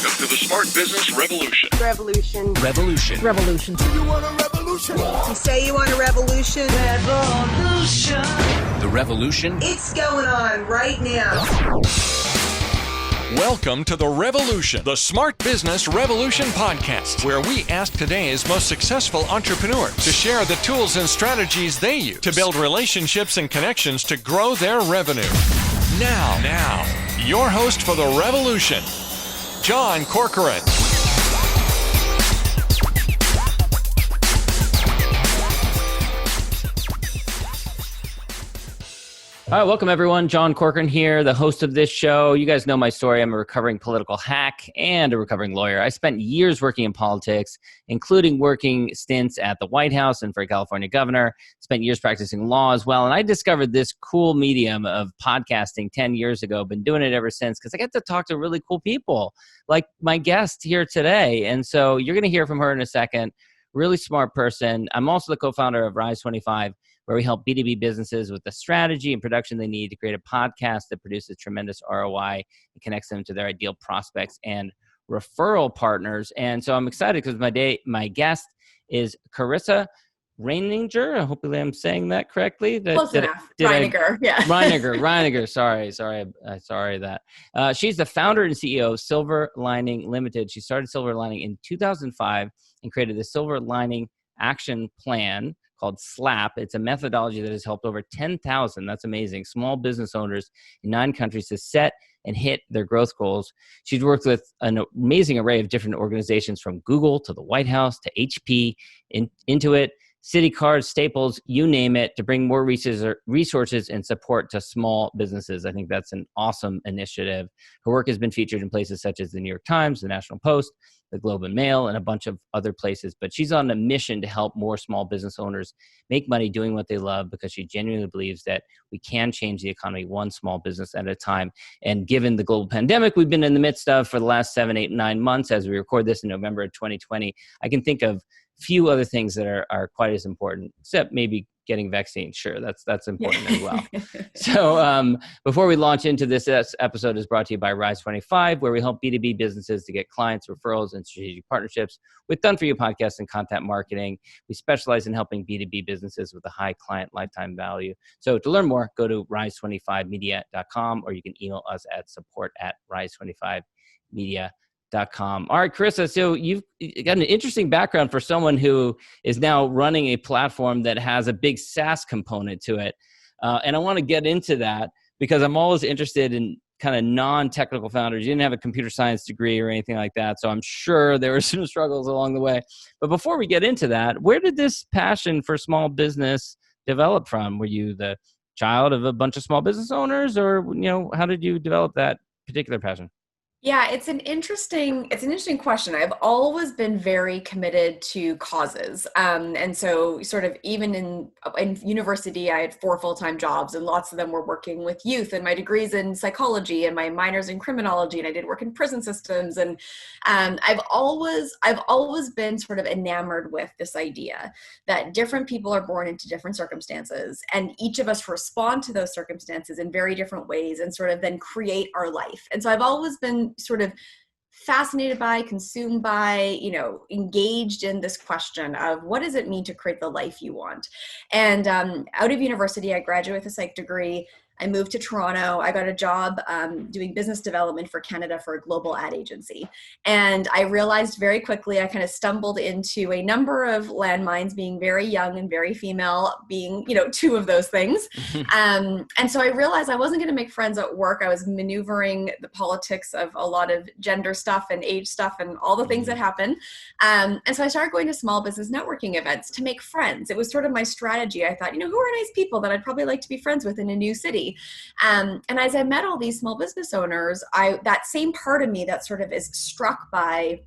Welcome to the Smart Business Revolution. Revolution. Revolution. Revolution. You want a revolution? You say you want a revolution? Revolution. The revolution. It's going on right now. Welcome to The Revolution, the Smart Business Revolution podcast, where we ask today's most successful entrepreneurs to share the tools and strategies they use to build relationships and connections to grow their revenue. Now, your host for The Revolution, John Corcoran. All right, welcome everyone. John Corcoran here, the host of this show. You guys know my story. I'm a recovering political hack and a recovering lawyer. I spent years working in politics, including working stints at the White House and for a California governor. Spent years practicing law as well. And I discovered this cool medium of podcasting 10 years ago. Been doing it ever since because I get to talk to really cool people like my guest here today. And so you're going to hear from her in a second. Really smart person. I'm also the co-founder of Rise 25, where we help B2B businesses with the strategy and production they need to create a podcast that produces tremendous ROI and connects them to their ideal prospects and referral partners. And so I'm excited because my guest is Carissa Reiniger. Hopefully I'm saying that correctly. Close enough. Reiniger, yeah. Reiniger. Sorry that. She's the founder and CEO of Silver Lining Limited. She started Silver Lining in 2005 and created the Silver Lining Action Plan called SLAP. It's a methodology that has helped over 10,000, that's amazing, small business owners in 9 countries to set and hit their growth goals. She's worked with an amazing array of different organizations from Google to the White House to HP, Intuit, Citi Cards, Staples, you name it, to bring more resources and support to small businesses. I think that's an awesome initiative. Her work has been featured in places such as the New York Times, the National Post, the Globe and Mail, and a bunch of other places. But she's on a mission to help more small business owners make money doing what they love because she genuinely believes that we can change the economy one small business at a time. And given the global pandemic we've been in the midst of for the last 7, 8, 9 months, as we record this in November of 2020, I can think of few other things that are quite as important, except maybe getting vaccines. Sure, that's important as well. So before we launch into this episode is brought to you by Rise 25, where we help B2B businesses to get clients, referrals, and strategic partnerships with done-for-you podcasts and content marketing. We specialize in helping B2B businesses with a high client lifetime value. So to learn more, go to rise25media.com, or you can email us at support@rise25media.com. All right, Carissa, so you've got an interesting background for someone who is now running a platform that has a big SaaS component to it. And I want to get into that because I'm always interested in kind of non-technical founders. You didn't have a computer science degree or anything like that, so I'm sure there were some struggles along the way. But before we get into that, where did this passion for small business develop from? Were you the child of a bunch of small business owners, or how did you develop that particular passion? Yeah, it's an interesting question. I've always been very committed to causes. And so sort of even in university, I had 4 full-time jobs, and lots of them were working with youth, and my degrees in psychology and my minors in criminology, and I did work in prison systems. And I've always been sort of enamored with this idea that different people are born into different circumstances, and each of us respond to those circumstances in very different ways and sort of then create our life. And so I've always been sort of fascinated by, consumed by, engaged in this question of what does it mean to create the life you want? And out of university, I graduated with a psych degree. I moved to Toronto. I got a job doing business development for Canada for a global ad agency. And I realized very quickly, I kind of stumbled into a number of landmines, being very young and very female, being, 2 of those things. And so I realized I wasn't going to make friends at work. I was maneuvering the politics of a lot of gender stuff and age stuff and all the things that happen. And so I started going to small business networking events to make friends. It was sort of my strategy. I thought, who are nice people that I'd probably like to be friends with in a new city? And as I met all these small business owners, that same part of me that sort of is struck by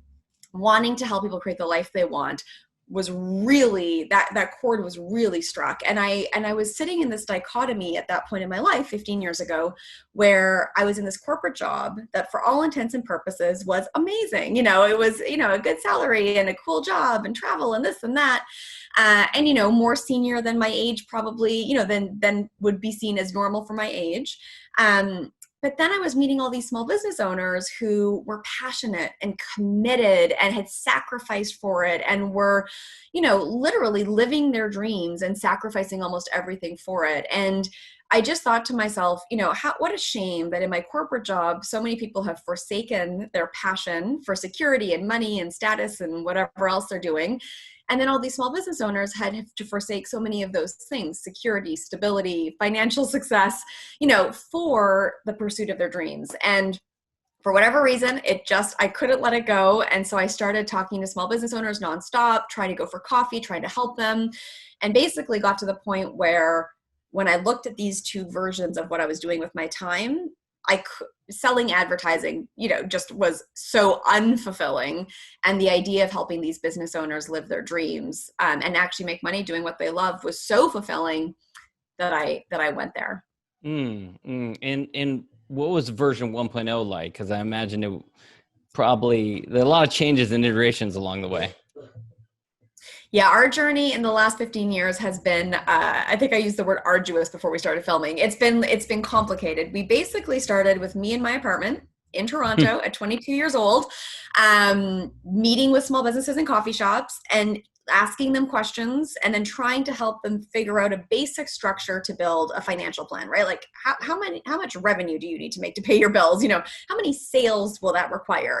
wanting to help people create the life they want was really, that chord was really struck. And I was sitting in this dichotomy at that point in my life 15 years ago, where I was in this corporate job that for all intents and purposes was amazing. It was, a good salary and a cool job and travel and this and that. And, more senior than my age, probably, than would be seen as normal for my age. But then I was meeting all these small business owners who were passionate and committed and had sacrificed for it and were, literally living their dreams and sacrificing almost everything for it. And I just thought to myself, what a shame that in my corporate job, so many people have forsaken their passion for security and money and status and whatever else they're doing. And then all these small business owners had to forsake so many of those things: security, stability, financial success, for the pursuit of their dreams. And for whatever reason, I couldn't let it go. And so I started talking to small business owners nonstop, trying to go for coffee, trying to help them, and basically got to the point where when I looked at these two versions of what I was doing with my time, selling advertising, just was so unfulfilling. And the idea of helping these business owners live their dreams and actually make money doing what they love was so fulfilling that I went there. And what was version 1.0 like? Because I imagine there are a lot of changes and iterations along the way. Yeah, our journey in the last 15 years has been, I think I used the word arduous before we started filming. It's been complicated. We basically started with me in my apartment in Toronto at 22 years old, meeting with small businesses and coffee shops and asking them questions and then trying to help them figure out a basic structure to build a financial plan, right? Like how much revenue do you need to make to pay your bills? How many sales will that require?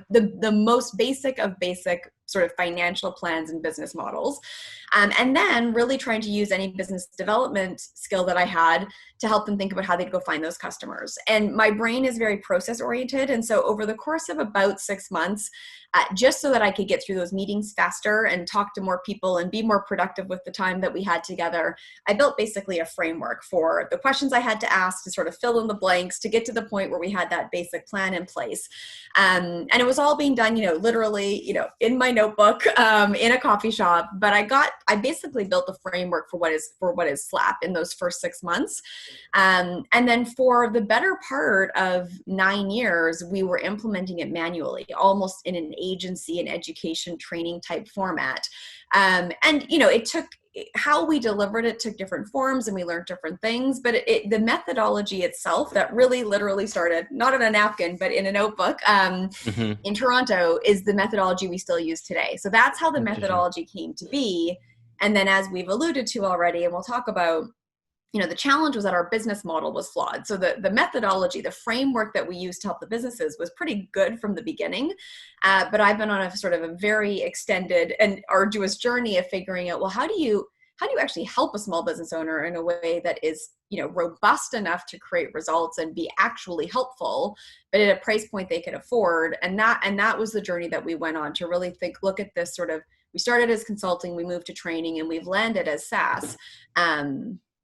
The most basic of basic sort of financial plans and business models. And then really trying to use any business development skill that I had to help them think about how they'd go find those customers. And my brain is very process oriented. And so over the course of about 6 months, just so that I could get through those meetings faster and talk to more people and be more productive with the time that we had together, I built basically a framework for the questions I had to ask to sort of fill in the blanks to get to the point where we had that basic plan in place. And it was all being done, literally, in my notebook, in a coffee shop. But I basically built the framework for what is SLAP in those first 6 months. And then for the better part of 9 years, we were implementing it manually, almost in an agency and education training type format. And it took, how we delivered it took different forms and we learned different things, but the methodology itself that really literally started not on a napkin, but in a notebook in Toronto is the methodology we still use today. So that's how the methodology came to be. And then as we've alluded to already, and we'll talk about, the challenge was that our business model was flawed. So the methodology, the framework that we used to help the businesses was pretty good from the beginning. But I've been on a sort of a very extended and arduous journey of figuring out, well, how do you actually help a small business owner in a way that is, robust enough to create results and be actually helpful, but at a price point they can afford. And that was the journey that we went on to really look at this sort of, we started as consulting, we moved to training, and we've landed as SaaS.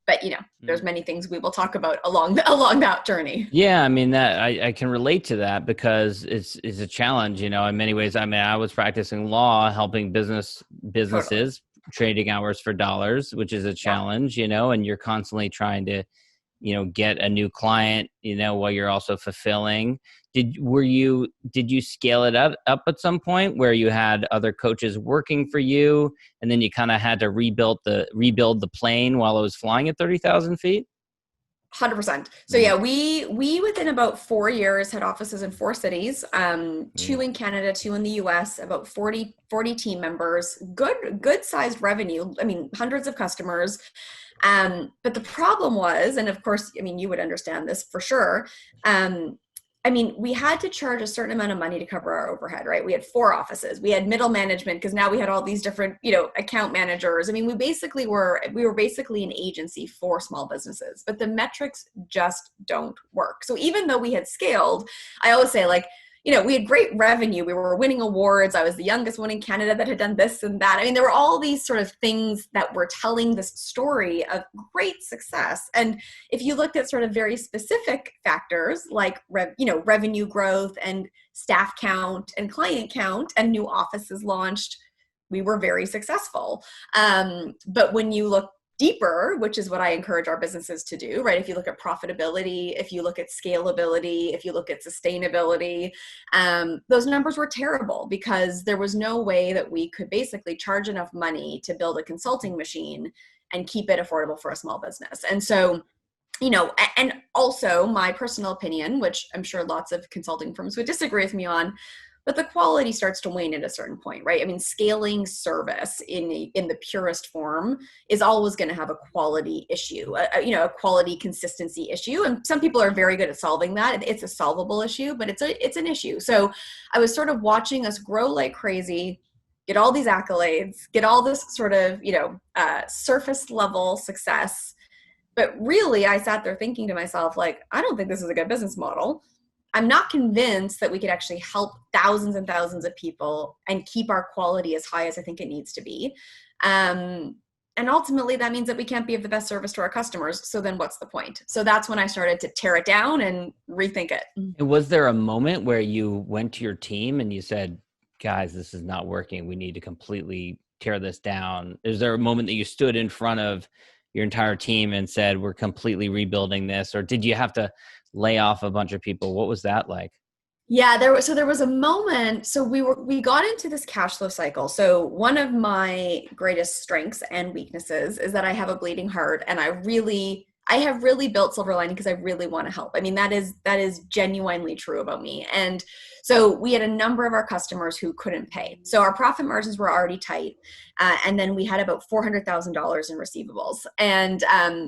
But there's many things we will talk about along that journey. Yeah, I mean that I can relate to that because it's a challenge. In many ways. I mean, I was practicing law, helping businesses totally. Trading hours for dollars, which is a challenge. And you're constantly trying to, get a new client. While you're also fulfilling. Did you scale it up at some point where you had other coaches working for you, and then you kind of had to rebuild the plane while it was flying at 30,000 feet? 100%. So yeah, we within about 4 years had offices in 4 cities, 2 in Canada, 2 in the US, about 40 team members, good sized revenue. I mean, hundreds of customers. But the problem was, and of course, I mean, you would understand this for sure. We had to charge a certain amount of money to cover our overhead, right? We had 4 offices. We had middle management because now we had all these different, account managers. I mean, we were basically an agency for small businesses, but the metrics just don't work. So even though we had scaled, I always say we had great revenue. We were winning awards. I was the youngest one in Canada that had done this and that. I mean, there were all these sort of things that were telling this story of great success. And if you looked at sort of very specific factors like, revenue growth and staff count and client count and new offices launched, we were very successful. But when you look deeper, which is what I encourage our businesses to do, right? If you look at profitability, if you look at scalability, if you look at sustainability, those numbers were terrible because there was no way that we could basically charge enough money to build a consulting machine and keep it affordable for a small business. And so And also my personal opinion, which I'm sure lots of consulting firms would disagree with me on, but the quality starts to wane at a certain point, right? I mean, scaling service in the purest form is always going to have a quality issue, a quality consistency issue. And some people are very good at solving that. It's a solvable issue, but it's an issue. So I was sort of watching us grow like crazy, get all these accolades, get all this sort of, surface level success. But really, I sat there thinking to myself, like, I don't think this is a good business model. I'm not convinced that we could actually help thousands and thousands of people and keep our quality as high as I think it needs to be. And ultimately, that means that we can't be of the best service to our customers. So then what's the point? So that's when I started to tear it down and rethink it. And was there a moment where you went to your team and you said, guys, this is not working. We need to completely tear this down? Is there a moment that you stood in front of your entire team and said, we're completely rebuilding this? Or did you have to lay off a bunch of people? What was that like? Yeah, there was a moment. So we got into this cash flow cycle. So one of my greatest strengths and weaknesses is that I have a bleeding heart, and I have really built Silver Lining because I really want to help. I mean, that is genuinely true about me. And so we had a number of our customers who couldn't pay. So our profit margins were already tight. And then we had about $400,000 in receivables. And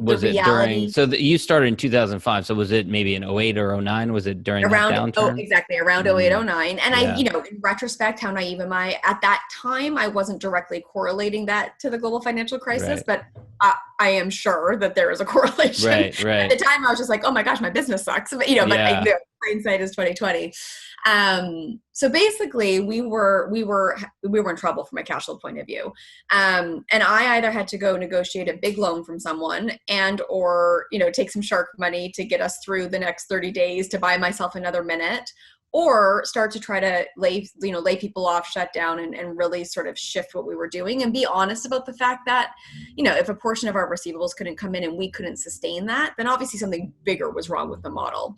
was the it reality, you started in 2005. So was it maybe in 08 or 09? Was it during around that downturn? Exactly, around 08, 09. And Yeah. in retrospect, how naive am I? At that time, I wasn't directly correlating that to the global financial crisis, Right. but I am sure that there is a correlation. Right. At the time, I was just like, oh my gosh, my business sucks. But Yeah. hindsight is 2020. So basically we were in trouble from a cash flow point of view. And I either had to go negotiate a big loan from someone or take some shark money to get us through the next 30 days to buy myself another minute, or start to try to lay people off, shut down, and really sort of shift what we were doing and be honest about the fact that, if a portion of our receivables couldn't come in and we couldn't sustain that, then obviously something bigger was wrong with the model.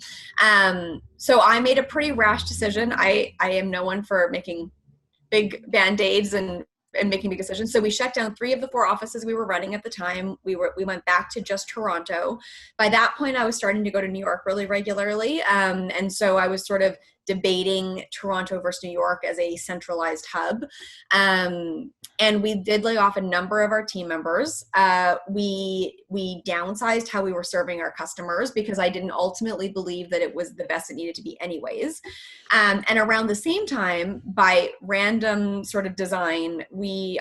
So I made a pretty rash decision. I am no one for making big Band-Aids and making big decisions. So we shut down 3 of the 4 offices we were running at the time. We went back to just Toronto. By that point, I was starting to go to New York really regularly. And so I was sort of debating Toronto versus New York as a centralized hub. And we did lay off a number of our team members. We downsized how we were serving our customers because I didn't ultimately believe that it was the best it needed to be anyways. And around the same time, by random sort of design,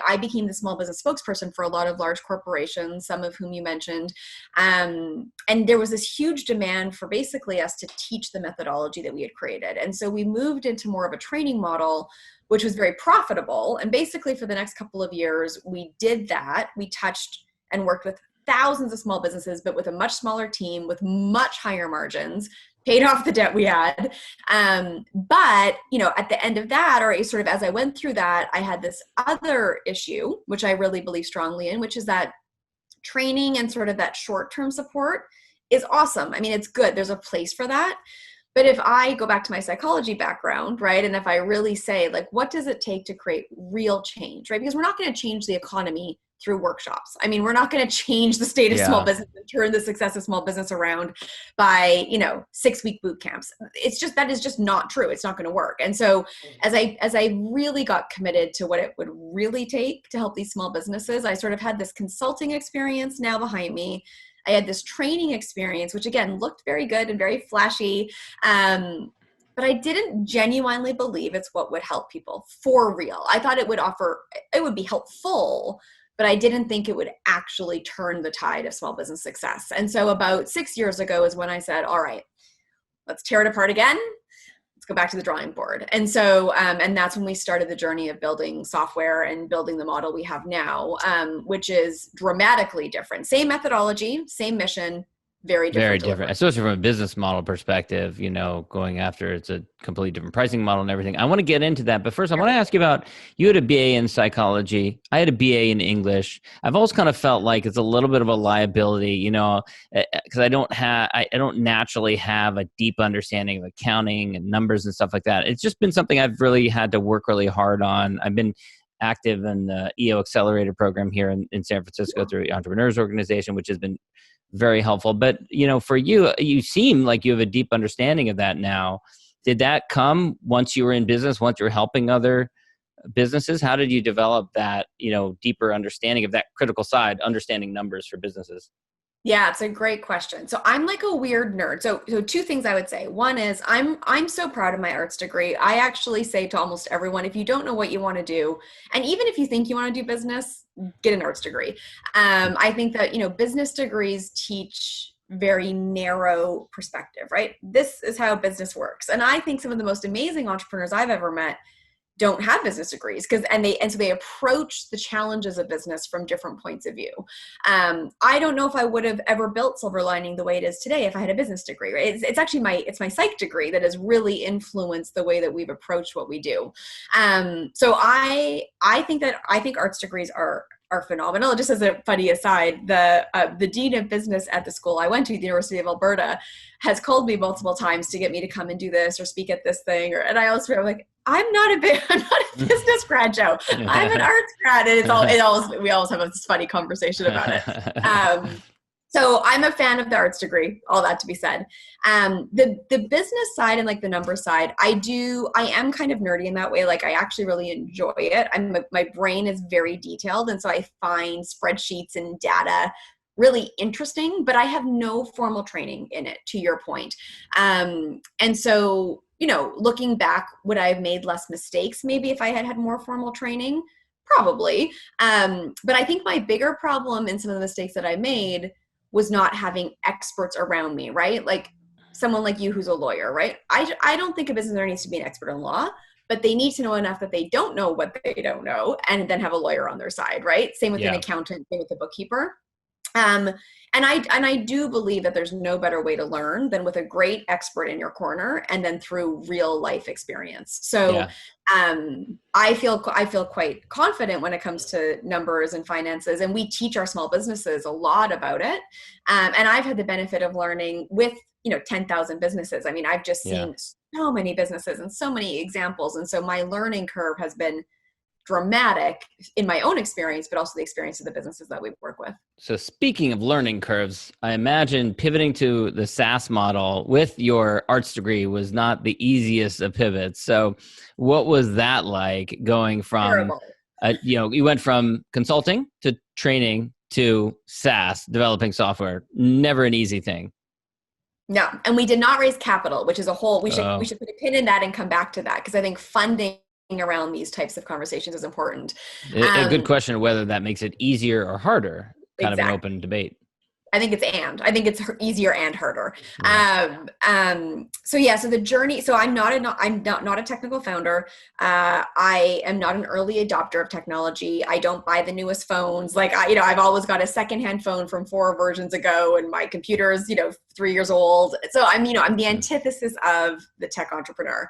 I became the small business spokesperson for a lot of large corporations, some of whom you mentioned. And there was this huge demand for basically us to teach the methodology that we had created. And so we moved into more of a training model, which was very profitable. And basically for the next couple of years, we did that. We touched and worked with thousands of small businesses, but with a much smaller team, with much higher margins, paid off the debt we had. But, at the end of that, or sort of as I went through that, I had this other issue, which I really believe strongly in, which is that training and sort of that short-term support is awesome. I mean, it's good. There's a place for that. But if I go back to my psychology background, right, and if I really say, like, what does it take to create real change, right? Because we're not going to change the economy through workshops. I mean, we're not going to change the state of small business and turn the success of small business around by, 6-week boot camps. That is just not true. It's not going to work. And so as I really got committed to what it would really take to help these small businesses, I sort of had this consulting experience now behind me. I had this training experience, which again looked very good and very flashy. But I didn't genuinely believe it's what would help people for real. I thought it would be helpful, but I didn't think it would actually turn the tide of small business success. And so about 6 years ago is when I said, all right, let's tear it apart again. Let's go back to the drawing board. And so, and that's when we started the journey of building software and building the model we have now, which is dramatically different. Same methodology, same mission, very different. Very different, especially from a business model perspective, going after it's a completely different pricing model and everything. I want to get into that. But first, I want to ask you about, you had a BA in psychology. I had a BA in English. I've always kind of felt like it's a little bit of a liability, because I don't naturally have a deep understanding of accounting and numbers and stuff like that. It's just been something I've really had to work really hard on. I've been active in the EO Accelerator program here in San Francisco through the Entrepreneurs Organization, which has been very helpful. But, for you, you seem like you have a deep understanding of that now. Did that come once you were in business, once you were helping other businesses? How did you develop that, deeper understanding of that critical side, understanding numbers for businesses? Yeah, it's a great question. So I'm like a weird nerd. So two things I would say. One is I'm so proud of my arts degree. I actually say to almost everyone, if you don't know what you want to do, and even if you think you want to do business, get an arts degree. I think that, business degrees teach very narrow perspective, right? This is how business works. And I think some of the most amazing entrepreneurs I've ever met don't have business degrees so they approach the challenges of business from different points of view. I don't know if I would have ever built Silver Lining the way it is today if I had a business degree, right? It's actually my psych degree that has really influenced the way that we've approached what we do. So I think arts degrees are phenomenal. Just as a funny aside, the dean of business at the school I went to, the University of Alberta, has called me multiple times to get me to come and do this or speak at this thing. And I always feel like, I'm not a business grad, Joe. I'm an arts grad. And we always have this funny conversation about it. So I'm a fan of the arts degree, all that to be said. The business side and like the numbers side, I am kind of nerdy in that way. Like I actually really enjoy it. My brain is very detailed. And so I find spreadsheets and data really interesting, but I have no formal training in it, to your point. And so, looking back, would I have made less mistakes? Maybe if I had more formal training, probably. But I think my bigger problem in some of the mistakes that I made was not having experts around me, right? Like someone like you who's a lawyer, right? I don't think a business owner needs to be an expert in law, but they need to know enough that they don't know what they don't know and then have a lawyer on their side, right? Same with an accountant, same with a bookkeeper. And I do believe that there's no better way to learn than with a great expert in your corner and then through real life experience. So I feel quite confident when it comes to numbers and finances, and we teach our small businesses a lot about it. And I've had the benefit of learning with 10,000 businesses. I mean, I've just seen so many businesses and so many examples. And so my learning curve has been dramatic in my own experience, but also the experience of the businesses that we work with. So speaking of learning curves, I imagine pivoting to the SaaS model with your arts degree was not the easiest of pivots. So what was that like going from, you went from consulting to training to SaaS, developing software? Never an easy thing. No, and we did not raise capital, which is a whole, we should put a pin in that and come back to that, because I think funding around these types of conversations is important. A good question of whether that makes it easier or harder, kind of an open debate. I think it's easier and harder. So the journey, so I'm not a technical founder. I am not an early adopter of technology. I don't buy the newest phones. Like I've always got a secondhand phone from 4 versions ago, and my computer is 3 years old. So I'm the antithesis of the tech entrepreneur.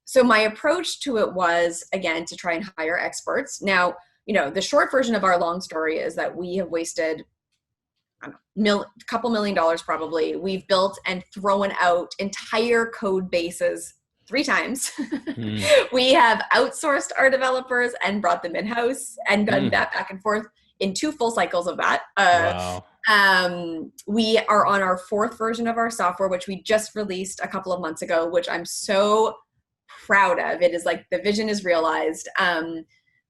So my approach to it was, again, to try and hire experts. Now, the short version of our long story is that we have wasted a couple $1 million probably. We've built and thrown out entire code bases 3 times. We have outsourced our developers and brought them in-house and done that back and forth in 2 full cycles of that. Wow. We are on our 4th version of our software, which we just released a couple of months ago, which I'm so proud of. It is like the vision is realized.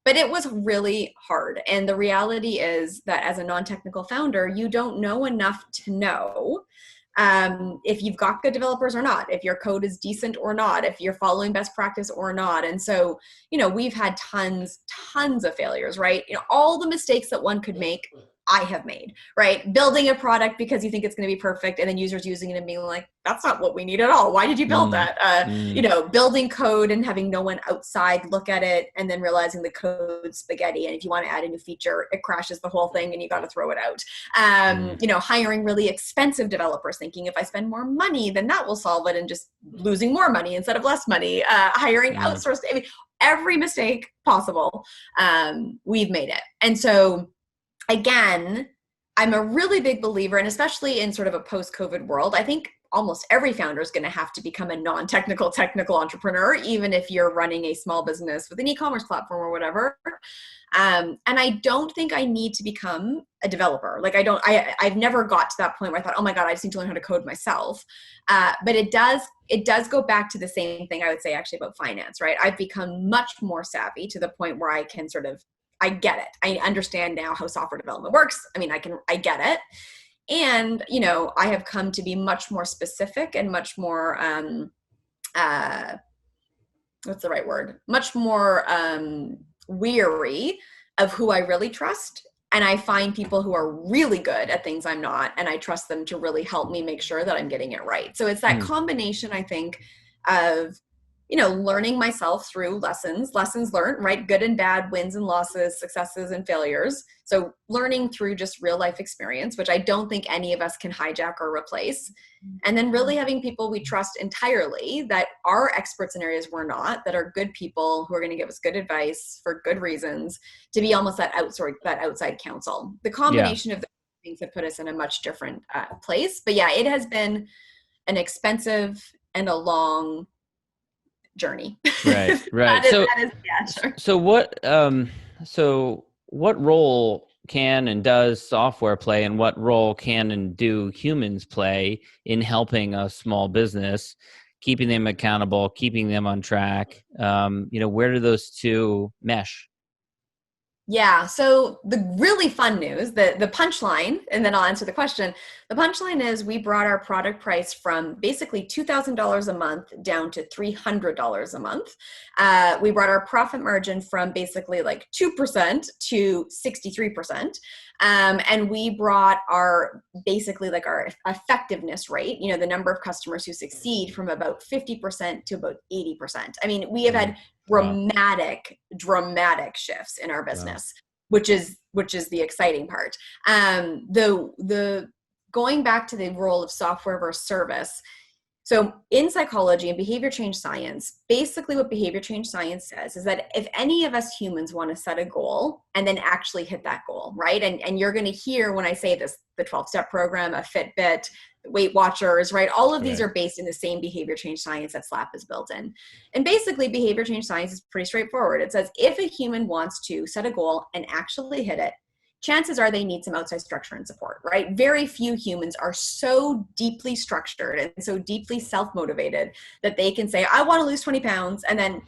But it was really hard. And the reality is that as a non-technical founder, you don't know enough to know if you've got good developers or not, if your code is decent or not, if you're following best practice or not. And so, we've had tons of failures, right? All the mistakes that one could make, I have made, right? Building a product because you think it's going to be perfect, and then users using it and being like, that's not what we need at all. Why did you build that? Building code and having no one outside look at it, and then realizing the code's spaghetti. And if you want to add a new feature, it crashes the whole thing and you got to throw it out. Hiring really expensive developers, thinking if I spend more money, then that will solve it, and just losing more money instead of less money. Hiring outsourced, every mistake possible, we've made it. And so, again, I'm a really big believer, and especially in sort of a post-COVID world, I think almost every founder is going to have to become a non-technical technical entrepreneur, even if you're running a small business with an e-commerce platform or whatever. And I don't think I need to become a developer. Like I've never got to that point where I thought, oh my God, I just need to learn how to code myself. But it does go back to the same thing I would say actually about finance, right? I've become much more savvy to the point where I can I get it. I understand now how software development works. I mean, I get it. And, I have come to be much more specific and much more, what's the right word? Much more weary of who I really trust. And I find people who are really good at things I'm not, and I trust them to really help me make sure that I'm getting it right. So it's that combination, I think, of learning myself through lessons learned, right? Good and bad, wins and losses, successes and failures. So learning through just real life experience, which I don't think any of us can hijack or replace. And then really having people we trust entirely that are experts in areas we're not, that are good people who are going to give us good advice for good reasons, to be almost that outside counsel. The combination of the things have put us in a much different place. But yeah, it has been an expensive and a long journey. Right. So what role can and does software play, and what role can and do humans play in helping a small business, keeping them accountable, keeping them on track? Where do those two mesh? Yeah. So the really fun news, the punchline, and then I'll answer the question. The punchline is we brought our product price from basically $2,000 a month down to $300 a month. We brought our profit margin from basically like 2% to 63%. And we brought our effectiveness rate, the number of customers who succeed, from about 50% to about 80%. I mean, we have had dramatic shifts in our business, which is the exciting part. The going back to the role of software versus service. So in psychology and behavior change science, basically what behavior change science says is that if any of us humans want to set a goal and then actually hit that goal, right? And you're going to hear when I say this, the 12-step program, a Fitbit, Weight Watchers, right? All of these are based in the same behavior change science that SLAP is built in. And basically behavior change science is pretty straightforward. It says if a human wants to set a goal and actually hit it, chances are they need some outside structure and support, right? Very few humans are so deeply structured and so deeply self-motivated that they can say, I want to lose 20 pounds, and then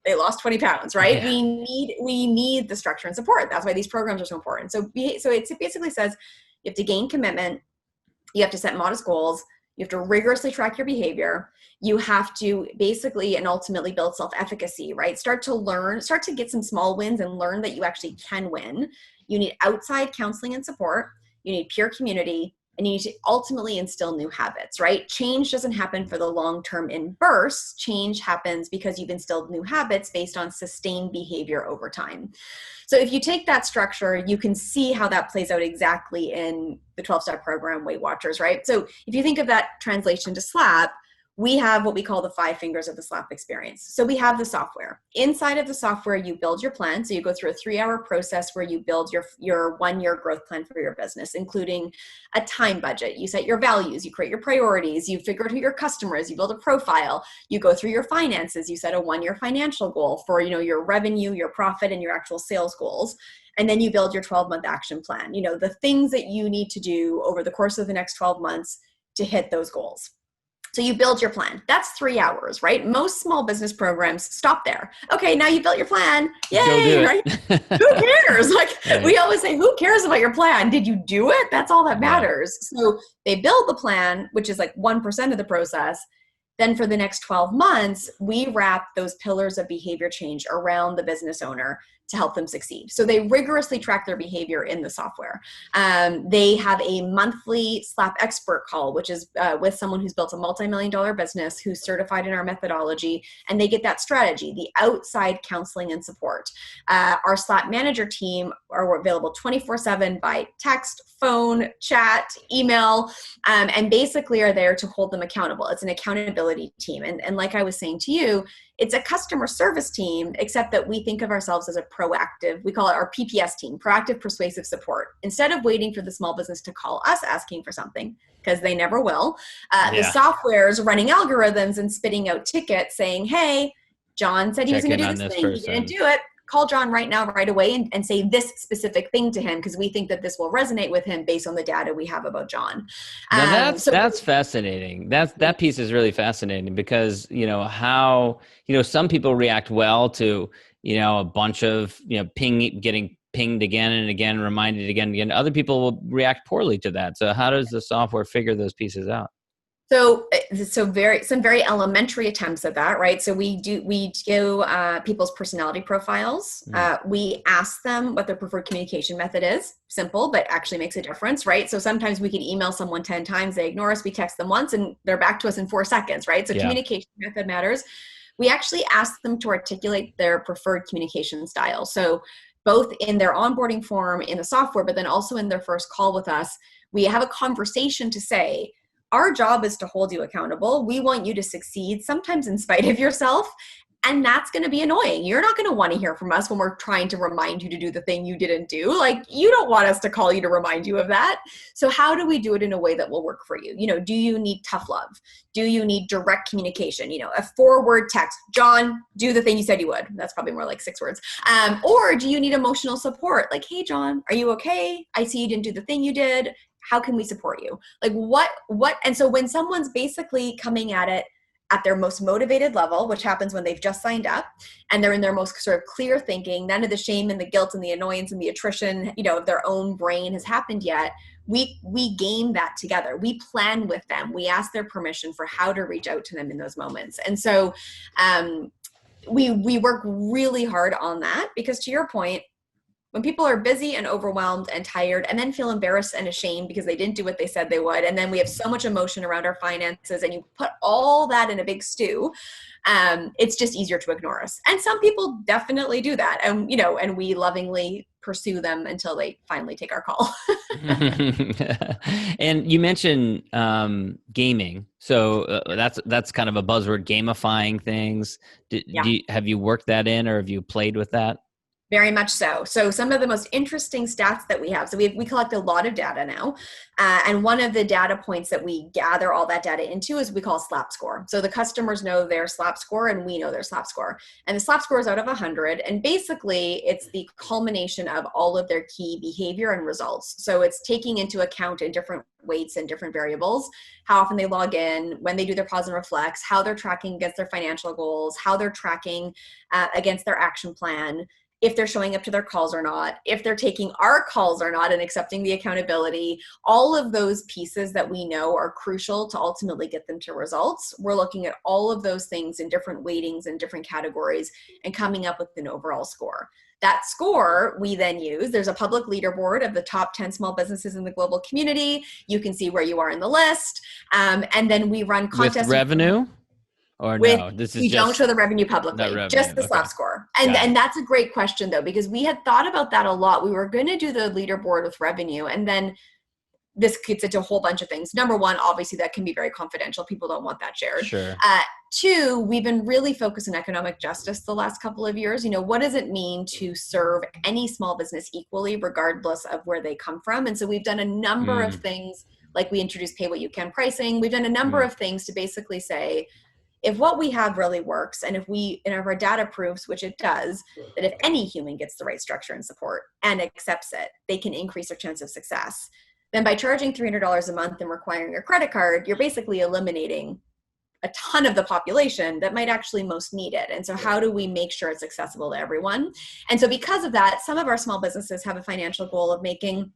they lost 20 pounds, right? Yeah. We need the structure and support. That's why these programs are so important. So it basically says you have to gain commitment, you have to set modest goals, you have to rigorously track your behavior, you have to basically and ultimately build self-efficacy, right? Start to get some small wins and learn that you actually can win. You need outside counseling and support. You need peer community, and you need to ultimately instill new habits, right? Change doesn't happen for the long term in bursts. Change happens because you've instilled new habits based on sustained behavior over time. So if you take that structure, you can see how that plays out exactly in the 12-step program, Weight Watchers, right? So if you think of that translation to SLAP, we have what we call the 5 fingers of the SLAP experience. So we have the software. Inside of the software, you build your plan. So you go through a 3-hour process where you build your 1-year growth plan for your business, including a time budget. You set your values, you create your priorities, you figure out who your customer is, you build a profile, you go through your finances, you set a 1-year financial goal for your revenue, your profit, and your actual sales goals. And then you build your 12-month action plan, the things that you need to do over the course of the next 12 months to hit those goals. So you build your plan. That's 3 hours, right? Most small business programs stop there. Okay, now you built your plan. Yay, right? Who cares? We always say, who cares about your plan? Did you do it? That's all that matters. So they build the plan, which is like 1% of the process. Then for the next 12 months, we wrap those pillars of behavior change around the business owner to help them succeed. So they rigorously track their behavior in the software. They have a monthly SLAP expert call, which is with someone who's built a multi-million-dollar business, who's certified in our methodology, and they get that strategy, the outside counseling and support. Our SLAP manager team are available 24/7 by text, phone, chat, email, and basically are there to hold them accountable. It's an accountability team. And like I was saying to you, it's a customer service team, except that we think of ourselves as a proactive, we call it our PPS team, proactive persuasive support. Instead of waiting for the small business to call us asking for something, because they never will. The Yeah. software is running algorithms and spitting out tickets saying, hey, John said he was Check going to in do on this this thing. person. He didn't do it. Call John right now, right away, and say this specific thing to him because we think that this will resonate with him based on the data we have about John. Now that's fascinating. That piece is really fascinating because, how, some people react well to, a bunch of, getting pinged again and again, reminded again and again. Other people will react poorly to that. So how does the software figure those pieces out? So some very elementary attempts at that, right? So we do people's personality profiles. We ask them what their preferred communication method is. Simple, but actually makes a difference, right? So sometimes we can email someone 10 times, they ignore us, we text them once, and they're back to us in 4 seconds, right? So communication method matters. We actually ask them to articulate their preferred communication style. So both in their onboarding form in the software, but then also in their first call with us, we have a conversation to say, our job is to hold you accountable. We want you to succeed, sometimes in spite of yourself. And that's going to be annoying. You're not going to want to hear from us when we're trying to remind you to do the thing you didn't do. Like, you don't want us to call you to remind you of that. So how do we do it in a way that will work for you? Do you need tough love? Do you need direct communication? A 4-word text, John, do the thing you said you would. That's probably more like 6 words. Or do you need emotional support? Like, hey, John, are you okay? I see you didn't do the thing you did. How can we support you? Like what? And so when someone's basically coming at it at their most motivated level, which happens when they've just signed up and they're in their most sort of clear thinking, none of the shame and the guilt and the annoyance and the attrition, of their own brain has happened yet. We game that together. We plan with them. We ask their permission for how to reach out to them in those moments. And so we work really hard on that because, to your point, when people are busy and overwhelmed and tired and then feel embarrassed and ashamed because they didn't do what they said they would, and then we have so much emotion around our finances and you put all that in a big stew, it's just easier to ignore us. And some people definitely do that. And, and we lovingly pursue them until they finally take our call. And you mentioned gaming. So that's kind of a buzzword, gamifying things. Have you worked that in or have you played with that? Very much so. So some of the most interesting stats that we have, so we collect a lot of data now. And one of the data points that we gather all that data into is we call SLAP score. So the customers know their SLAP score and we know their SLAP score. And the SLAP score is out of 100. And basically it's the culmination of all of their key behavior and results. So it's taking into account in different weights and different variables, how often they log in, when they do their pause and reflects, how they're tracking against their financial goals, how they're tracking against their action plan, if they're showing up to their calls or not, if they're taking our calls or not and accepting the accountability, all of those pieces that we know are crucial to ultimately get them to results. We're looking at all of those things in different weightings and different categories and coming up with an overall score. That score we then use. There's a public leaderboard of the top 10 small businesses in the global community. You can see where you are in the list. And then we run contests. With revenue? Or no, this is we don't show the revenue publicly, just the SLAP score. And that's a great question though, because we had thought about that a lot. We were going to do the leaderboard with revenue, and then this gets into a whole bunch of things. Number one, obviously that can be very confidential. People don't want that shared. Sure. 2, we've been really focused on economic justice the last couple of years. What does it mean to serve any small business equally, regardless of where they come from? And so we've done a number of things, like we introduced pay what you can pricing. We've done a number of things to basically say, if what we have really works, and if our data proves, which it does, that if any human gets the right structure and support and accepts it, they can increase their chance of success. Then by charging $300 a month and requiring a credit card, you're basically eliminating a ton of the population that might actually most need it. And so how do we make sure it's accessible to everyone? And so because of that, some of our small businesses have a financial goal of making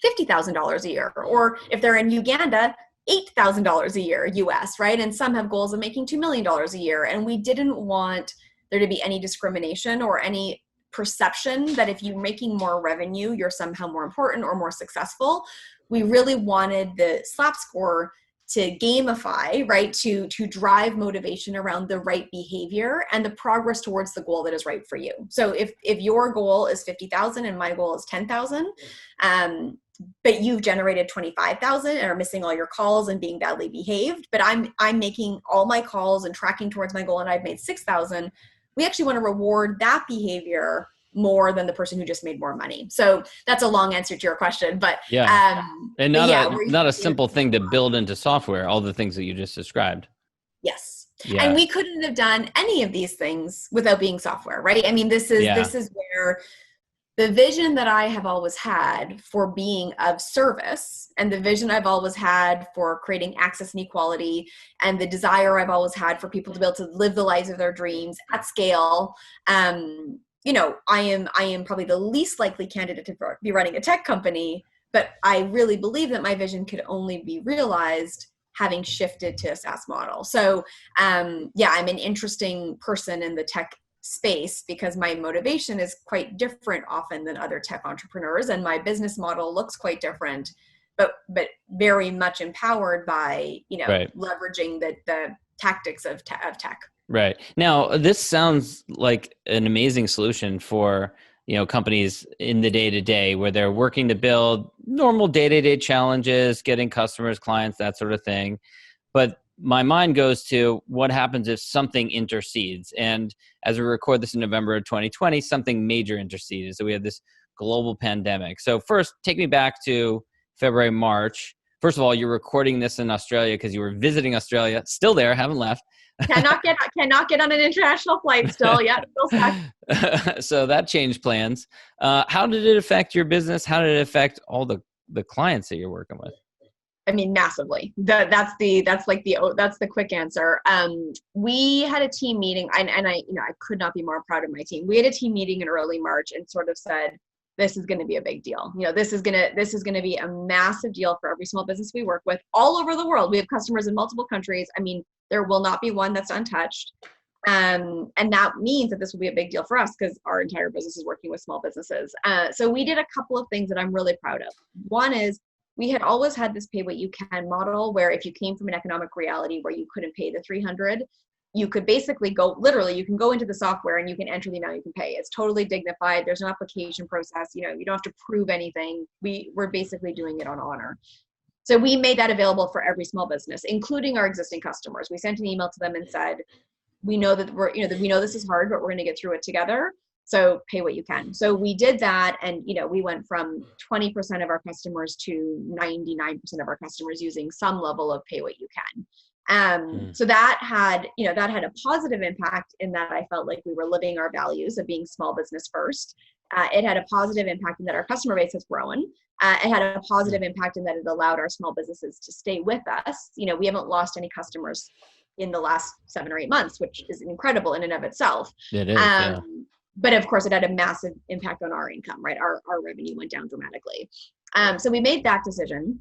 $50,000 a year, or if they're in Uganda, $8,000 a year US, right? And some have goals of making $2 million a year. And we didn't want there to be any discrimination or any perception that if you're making more revenue, you're somehow more important or more successful. We really wanted the SLAP score to gamify, right? To drive motivation around the right behavior and the progress towards the goal that is right for you. So if your goal is 50,000 and my goal is 10,000, but you've generated 25,000 and are missing all your calls and being badly behaved, but I'm making all my calls and tracking towards my goal and I've made 6,000. We actually want to reward that behavior more than the person who just made more money. So that's a long answer to your question, but and not a simple thing to build into software, all the things that you just described. Yes. Yeah. And we couldn't have done any of these things without being software, right? I mean, this is where the vision that I have always had for being of service, and the vision I've always had for creating access and equality, and the desire I've always had for people to be able to live the lives of their dreams at scale. You know, I am probably the least likely candidate to be running a tech company, but I really believe that my vision could only be realized having shifted to a SaaS model. So I'm an interesting person in the tech space because my motivation is quite different often than other tech entrepreneurs, and my business model looks quite different, but very much empowered by, leveraging the tactics of tech. Right. Now, this sounds like an amazing solution for, companies in the day-to-day where they're working to build normal day-to-day challenges, getting customers, clients, that sort of thing. But my mind goes to what happens if something intercedes. And as we record this in November of 2020, something major intercedes. So we have this global pandemic. So first, take me back to February, March. First of all, you're recording this in Australia because you were visiting Australia. Still there, haven't left. Cannot get on an international flight still. Yeah, still stuck. So that changed plans. How did it affect your business? How did it affect all the clients that you're working with? I mean, massively. That's the quick answer. We had a team meeting, and I could not be more proud of my team. We had a team meeting in early March and sort of said, this is going to be a big deal. This is going to be a massive deal for every small business we work with all over the world. We have customers in multiple countries. I mean, there will not be one that's untouched. And that means that this will be a big deal for us because our entire business is working with small businesses. So we did a couple of things that I'm really proud of. One is we had always had this pay what you can model where if you came from an economic reality where you couldn't pay the 300, you could basically you can go into the software and you can enter the amount you can pay. It's totally dignified. There's no application process. You don't have to prove anything. We're basically doing it on honor. So we made that available for every small business, including our existing customers. We sent an email to them and said, we know that we know this is hard, but we're going to get through it together. So pay what you can. So we did that. And, we went from 20% of our customers to 99% of our customers using some level of pay what you can. So that had a positive impact in that I felt like we were living our values of being small business first. It had a positive impact in that our customer base has grown. It had a positive impact in that it allowed our small businesses to stay with us. We haven't lost any customers in the last 7 or 8 months, which is incredible in and of itself. It is, yeah. But of course, it had a massive impact on our income, right? Our revenue went down dramatically. So we made that decision.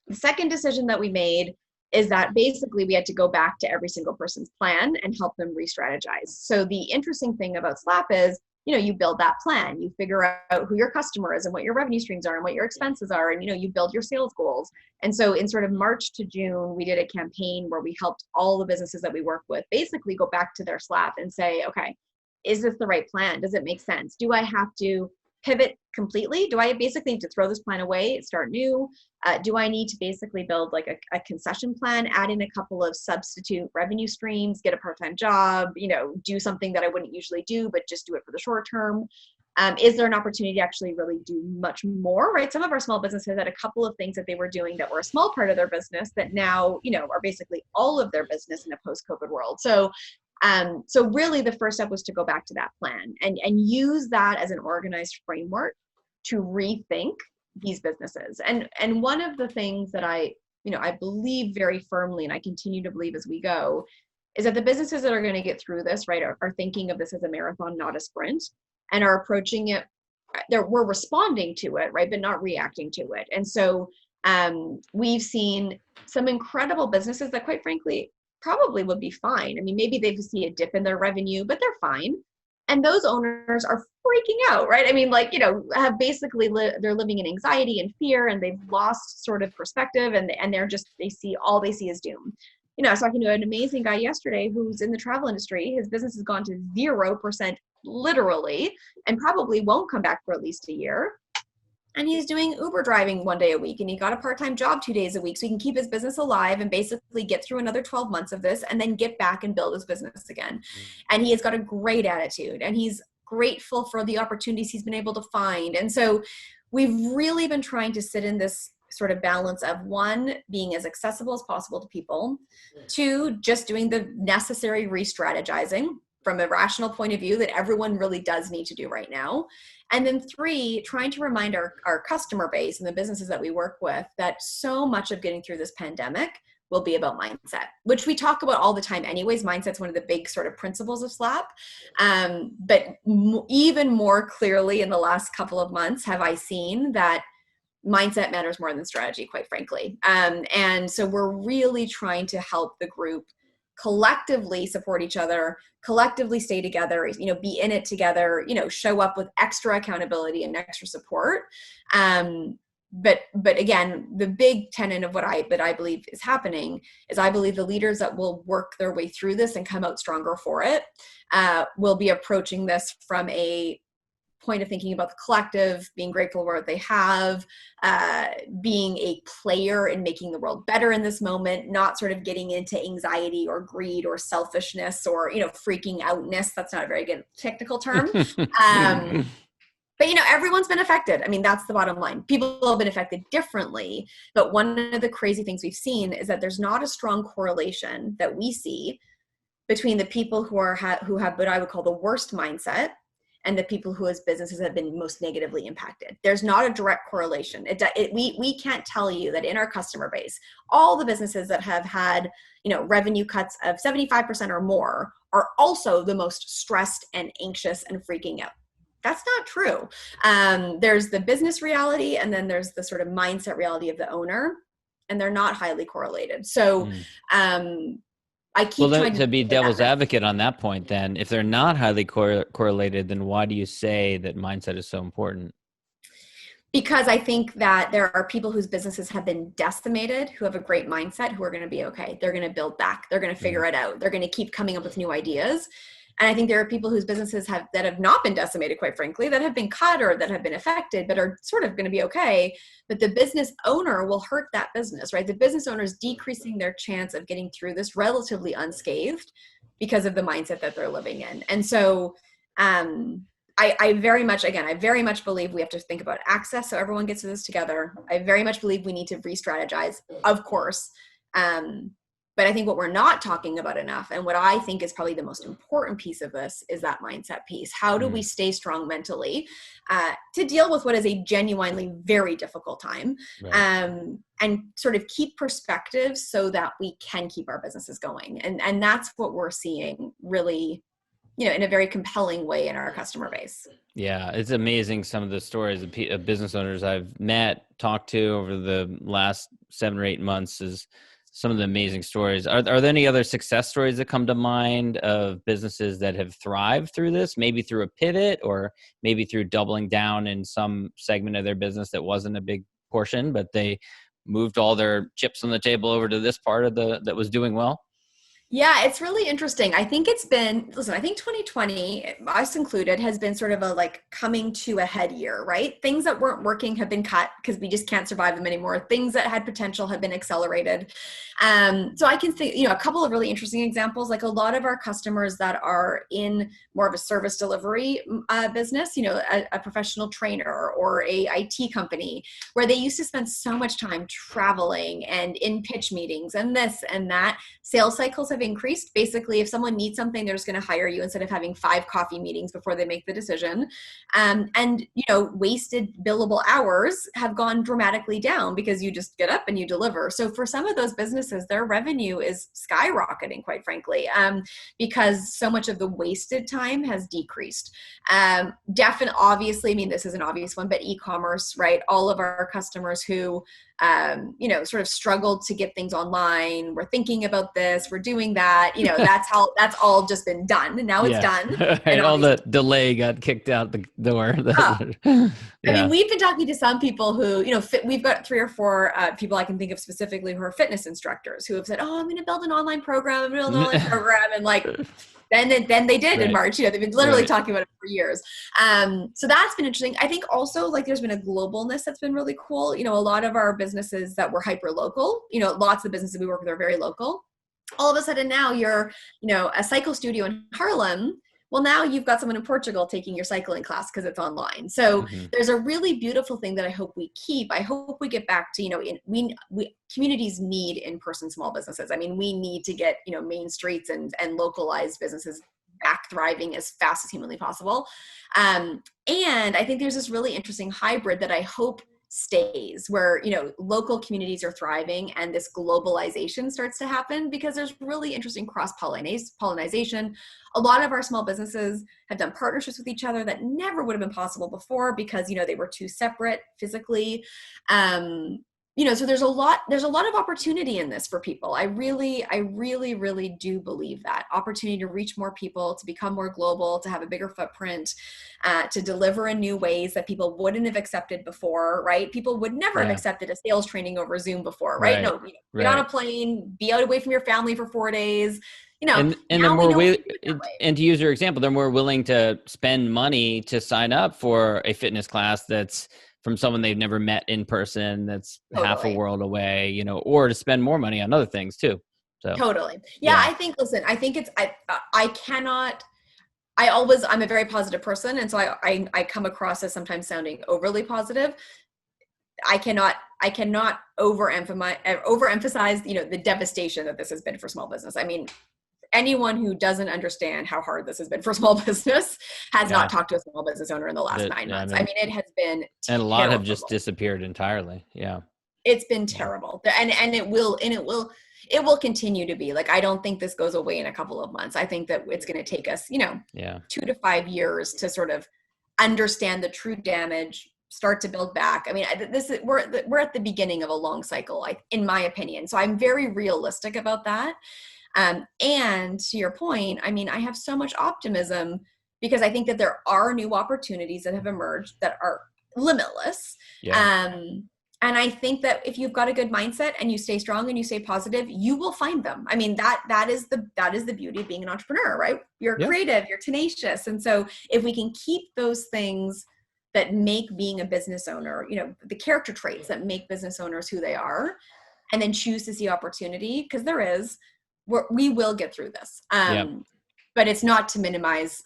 The second decision that we made is that basically we had to go back to every single person's plan and help them re-strategize. So the interesting thing about SLAP is, you build that plan, you figure out who your customer is and what your revenue streams are and what your expenses are. And, you build your sales goals. And so in sort of March to June, we did a campaign where we helped all the businesses that we work with basically go back to their SLAP and say, okay, is this the right plan? Does it make sense? Do I have to pivot completely? Do I basically need to throw this plan away, start new? Do I need to basically build like a concession plan, add in a couple of substitute revenue streams, get a part-time job, do something that I wouldn't usually do, but just do it for the short term? Is there an opportunity to actually really do much more, right? Some of our small businesses had a couple of things that they were doing that were a small part of their business that now, are basically all of their business in a post-COVID world. So really the first step was to go back to that plan and use that as an organized framework to rethink these businesses. And one of the things that I believe very firmly, and I continue to believe as we go, is that the businesses that are going to get through this, right, are thinking of this as a marathon, not a sprint, and are approaching it. We're responding to it, right, but not reacting to it. And so we've seen some incredible businesses that, quite frankly, probably would be fine. I mean, maybe they see a dip in their revenue, but they're fine. And those owners are freaking out, right? I mean, have basically, they're living in anxiety and fear, and they've lost sort of perspective, and all they see is doom. I was talking to an amazing guy yesterday who's in the travel industry. His business has gone to 0% literally, and probably won't come back for at least a year. And he's doing Uber driving 1 day a week, and he got a part-time job 2 days a week so he can keep his business alive and basically get through another 12 months of this and then get back and build his business again. And he has got a great attitude, and he's grateful for the opportunities he's been able to find. And so we've really been trying to sit in this sort of balance of, one, being as accessible as possible to people, two, just doing the necessary re-strategizing from a rational point of view that everyone really does need to do right now. And then three, trying to remind our customer base and the businesses that we work with that so much of getting through this pandemic will be about mindset, which we talk about all the time anyways. Mindset's one of the big sort of principles of SLAP. But even more clearly in the last couple of months have I seen that mindset matters more than strategy, quite frankly. And so we're really trying to help the group collectively support each other, collectively stay together, be in it together, show up with extra accountability and extra support. But again, the big tenet of what I believe is happening is I believe the leaders that will work their way through this and come out stronger for it will be approaching this from a point of thinking about the collective, being grateful for what they have, being a player in making the world better in this moment, not sort of getting into anxiety or greed or selfishness or, freaking outness. That's not a very good technical term. But, everyone's been affected. I mean, that's the bottom line. People have been affected differently. But one of the crazy things we've seen is that there's not a strong correlation that we see between the people who have what I would call the worst mindset and the people whose businesses have been most negatively impacted. There's not a direct correlation. We can't tell you that in our customer base, all the businesses that have had, revenue cuts of 75% or more are also the most stressed and anxious and freaking out. That's not true. There's the business reality, and then there's the sort of mindset reality of the owner, and they're not highly correlated. So I keep trying to be devil's advocate on that point, then, if they're not highly correlated, then why do you say that mindset is so important? Because I think that there are people whose businesses have been decimated, who have a great mindset, who are going to be okay. They're going to build back. They're going to figure it out. They're going to keep coming up with new ideas. And I think there are people whose businesses that have not been decimated, quite frankly, that have been cut or that have been affected, but are sort of going to be okay. But the business owner will hurt that business, right? The business owner is decreasing their chance of getting through this relatively unscathed because of the mindset that they're living in. And so I very much believe we have to think about access so everyone gets to this together. I very much believe we need to re-strategize, of course. But I think what we're not talking about enough, and what I think is probably the most important piece of this, is that mindset piece. How do we stay strong mentally to deal with what is a genuinely very difficult time, and sort of keep perspective so that we can keep our businesses going. And that's what we're seeing really, in a very compelling way in our customer base. Yeah, it's amazing some of the stories of business owners I've met, talked to over the last 7 or 8 months is some of the amazing stories. Are there any other success stories that come to mind of businesses that have thrived through this, maybe through a pivot or maybe through doubling down in some segment of their business that wasn't a big portion, but they moved all their chips on the table over to this part of that was doing well? Yeah, it's really interesting. I think I think 2020, us included, has been sort of a coming to a head year, right? Things that weren't working have been cut because we just can't survive them anymore. Things that had potential have been accelerated. So I can think, a couple of really interesting examples, like a lot of our customers that are in more of a service delivery business, a professional trainer or a IT company, where they used to spend so much time traveling and in pitch meetings and this and that. Sales cycles have increased. Basically, if someone needs something, they're just going to hire you instead of having 5 coffee meetings before they make the decision. And wasted billable hours have gone dramatically down because you just get up and you deliver. So for some of those businesses, their revenue is skyrocketing, quite frankly, because so much of the wasted time has decreased. Obviously, this is an obvious one, but e-commerce, right? All of our customers who sort of struggled to get things online. We're thinking about this, we're doing that, that's all just been done. And now it's done. And all the delay got kicked out the door. We've been talking to some people who, we've got 3 or 4 people I can think of specifically who are fitness instructors who have said, I'm going to build an online program, and then they did in March. They've been literally talking about it for years. So that's been interesting. I think also there's been a globalness that's been really cool. A lot of our businesses that were hyper local, lots of the businesses we work with are very local. All of a sudden now you're, a cycle studio in Harlem. Well, now you've got someone in Portugal taking your cycling class because it's online. So there's a really beautiful thing that I hope we keep. I hope we get back to, we communities need in-person small businesses. I mean, we need to get, main streets and localized businesses back thriving as fast as humanly possible. And I think there's this really interesting hybrid that I hope stays where, local communities are thriving and this globalization starts to happen because there's really interesting cross-pollination. A lot of our small businesses have done partnerships with each other that never would have been possible before because, they were too separate physically. So there's a lot of opportunity in this for people. I really do believe that opportunity to reach more people, to become more global, to have a bigger footprint, to deliver in new ways that people wouldn't have accepted before, right? People would never have accepted a sales training over Zoom before, right? No, get on a plane, be out away from your family for 4 days. And they're more and to use your example, they're more willing to spend money to sign up for a fitness class that's from someone they've never met in person, that's half a world away, or to spend more money on other things too. So totally. Yeah. I think I'm a very positive person. And so I come across as sometimes sounding overly positive. I cannot overemphasize, the devastation that this has been for small business. I mean, anyone who doesn't understand how hard this has been for small business has not talked to a small business owner in the last 9 months. I mean, it has been terrible. And a lot have just disappeared entirely. Yeah. It's been terrible. And it will continue to be. Like, I don't think this goes away in a couple of months. I think that it's going to take us, 2 to 5 years to sort of understand the true damage, start to build back. I mean, we're at the beginning of a long cycle, in my opinion. So I'm very realistic about that. And to your point, I mean, I have so much optimism because I think that there are new opportunities that have emerged that are limitless. Yeah. And I think that if you've got a good mindset and you stay strong and you stay positive, you will find them. I mean, that is the beauty of being an entrepreneur, right? You're creative, you're tenacious. And so if we can keep those things that make being a business owner, the character traits that make business owners who they are, and then choose to see opportunity, because we will get through this. But it's not to minimize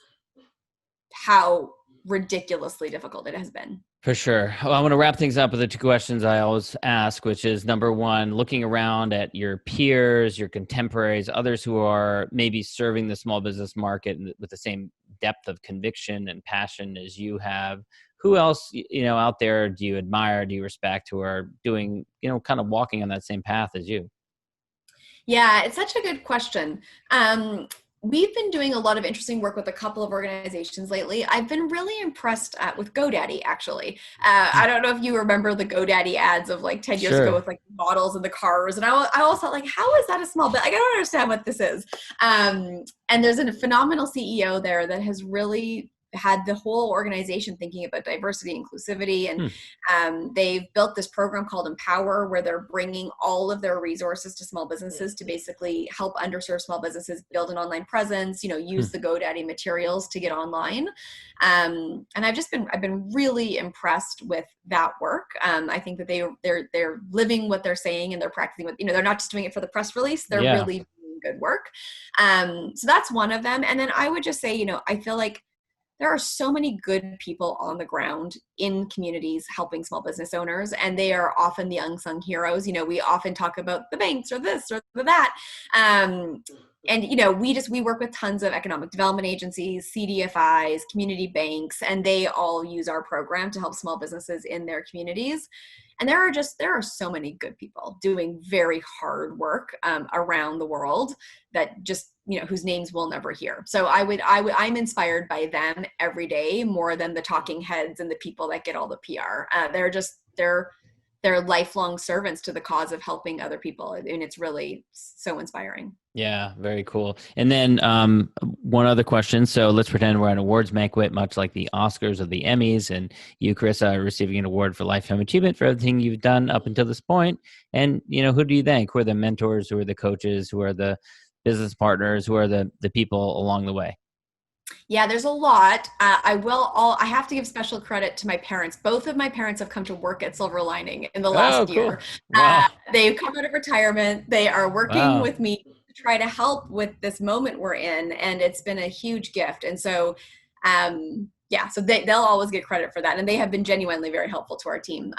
how ridiculously difficult it has been. For sure. Well, I want to wrap things up with the 2 questions I always ask, which is number 1, looking around at your peers, your contemporaries, others who are maybe serving the small business market with the same depth of conviction and passion as you have. Who else, out there do you admire, do you respect, who are doing, kind of walking on that same path as you? Yeah, it's such a good question. We've been doing a lot of interesting work with a couple of organizations lately. I've been really impressed with GoDaddy, actually. I don't know if you remember the GoDaddy ads of 10 years ago with the models and the cars. And I always thought, how is that a small bit? I don't understand what this is. And there's a phenomenal CEO there that has really had the whole organization thinking about diversity, inclusivity, and they've built this program called Empower, where they're bringing all of their resources to small businesses to basically help underserved small businesses build an online presence, use the GoDaddy materials to get online. And I've been really impressed with that work. I think that they're living what they're saying and they're practicing what, they're not just doing it for the press release. They're really doing good work. So that's one of them. And then I would just say, I feel like there are so many good people on the ground in communities helping small business owners, and they are often the unsung heroes. We often talk about the banks or this or that. And, we work with tons of economic development agencies, CDFIs, community banks, and they all use our program to help small businesses in their communities. And there are so many good people doing very hard work around the world that just, whose names we'll never hear. So I'm inspired by them every day more than the talking heads and the people that get all the PR. They're lifelong servants to the cause of helping other people. And it's really so inspiring. Yeah, very cool. And then one other question. So let's pretend we're at an awards banquet, much like the Oscars or the Emmys, and you, Carissa, are receiving an award for lifetime achievement for everything you've done up until this point. And, who do you thank? Who are the mentors? Who are the coaches? Who are the business partners? Who are the people along the way? Yeah, there's a lot. I have to give special credit to my parents. Both of my parents have come to work at Silver Lining in the last year. Wow. They've come out of retirement. They are working with me to try to help with this moment we're in. And it's been a huge gift. And so, so they'll always get credit for that. And they have been genuinely very helpful to our team.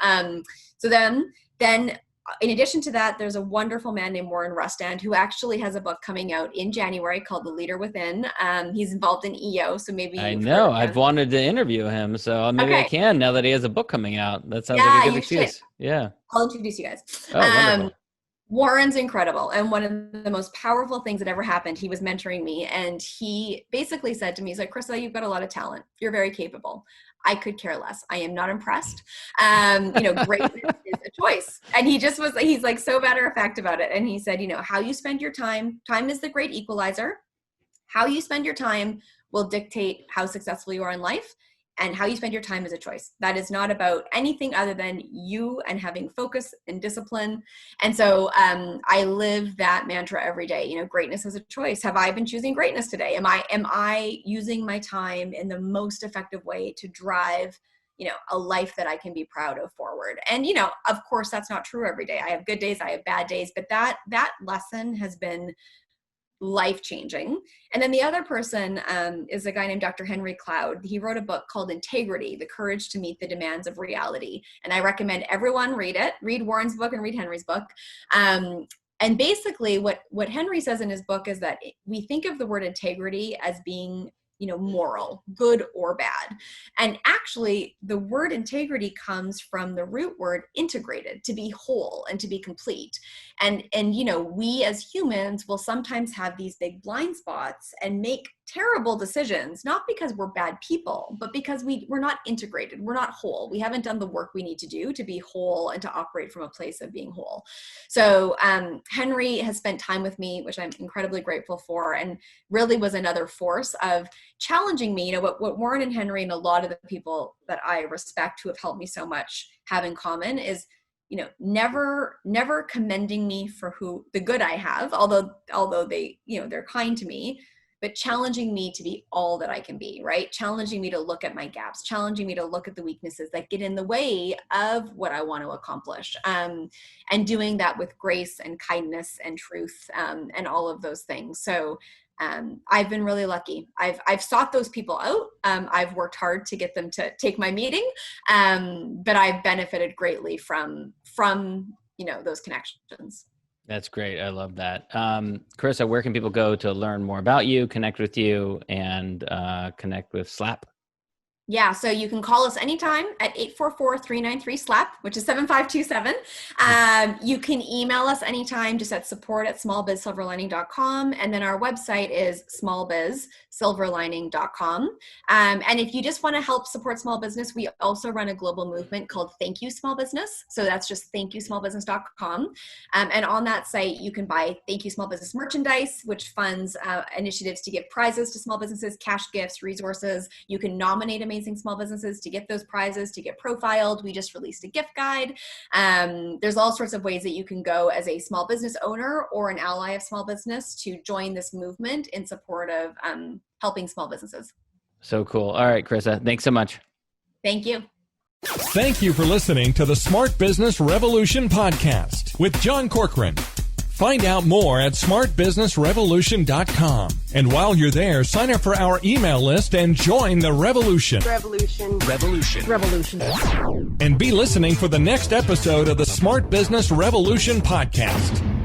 So then in addition to that, there's a wonderful man named Warren Rustand who actually has a book coming out in January called The Leader Within. He's involved in EO, so maybe I know I've wanted to interview him, so maybe I can now that he has a book coming out. That sounds like a good excuse. Yeah, I'll introduce you guys. Oh, wonderful. Warren's incredible. And one of the most powerful things that ever happened, he was mentoring me. And he basically said to me, he's like, Carissa, you've got a lot of talent. You're very capable. I could care less. I am not impressed. Greatness is a choice. And he's like so matter of fact about it. And he said, how you spend your time is the great equalizer. How you spend your time will dictate how successful you are in life. And how you spend your time is a choice. That is not about anything other than you and having focus and discipline. And so I live that mantra every day. Greatness is a choice. Have I been choosing greatness today? Am I using my time in the most effective way to drive, a life that I can be proud of forward? And, of course, that's not true every day. I have good days, I have bad days, but that lesson has been life-changing. And then the other person is a guy named Dr. Henry Cloud. He wrote a book called Integrity, The Courage to Meet the Demands of Reality. And I recommend everyone read it. Read Warren's book and read Henry's book. And basically what Henry says in his book is that we think of the word integrity as being moral, good or bad. And actually the word integrity comes from the root word integrated, to be whole and to be complete. And we as humans will sometimes have these big blind spots and make terrible decisions, not because we're bad people, but because we're not integrated. We're not whole. We haven't done the work we need to do to be whole and to operate from a place of being whole. So Henry has spent time with me, which I'm incredibly grateful for, and really was another force of challenging me. What Warren and Henry and a lot of the people that I respect who have helped me so much have in common is never commending me for the good I have, although they, they're kind to me, but challenging me to be all that I can be, right? Challenging me to look at my gaps, challenging me to look at the weaknesses that get in the way of what I want to accomplish, and doing that with grace and kindness and truth, and all of those things. So I've been really lucky. I've sought those people out. I've worked hard to get them to take my meeting, but I've benefited greatly from those connections. That's great. I love that. Carissa, where can people go to learn more about you, connect with you, and connect with SLAP? Yeah, so you can call us anytime at 844-393-SLAP, which is 7527. You can email us anytime just at support@smallbizsilverlining.com. And then our website is smallbizsilverlining.com. And if you just want to help support small business, we also run a global movement called Thank You Small Business. So that's just thankyouSmallBusiness.com. And on that site, you can buy Thank You Small Business merchandise, which funds initiatives to give prizes to small businesses, cash gifts, resources. You can nominate amazing small businesses to get those prizes, to get profiled. We just released a gift guide. There's all sorts of ways that you can go as a small business owner or an ally of small business to join this movement in support of helping small businesses. So cool. All right, Carissa, thanks so much. Thank you. Thank you for listening to the Smart Business Revolution podcast with John Corcoran. Find out more at smartbusinessrevolution.com. And while you're there, sign up for our email list and join the revolution. Revolution. And be listening for the next episode of the Smart Business Revolution podcast.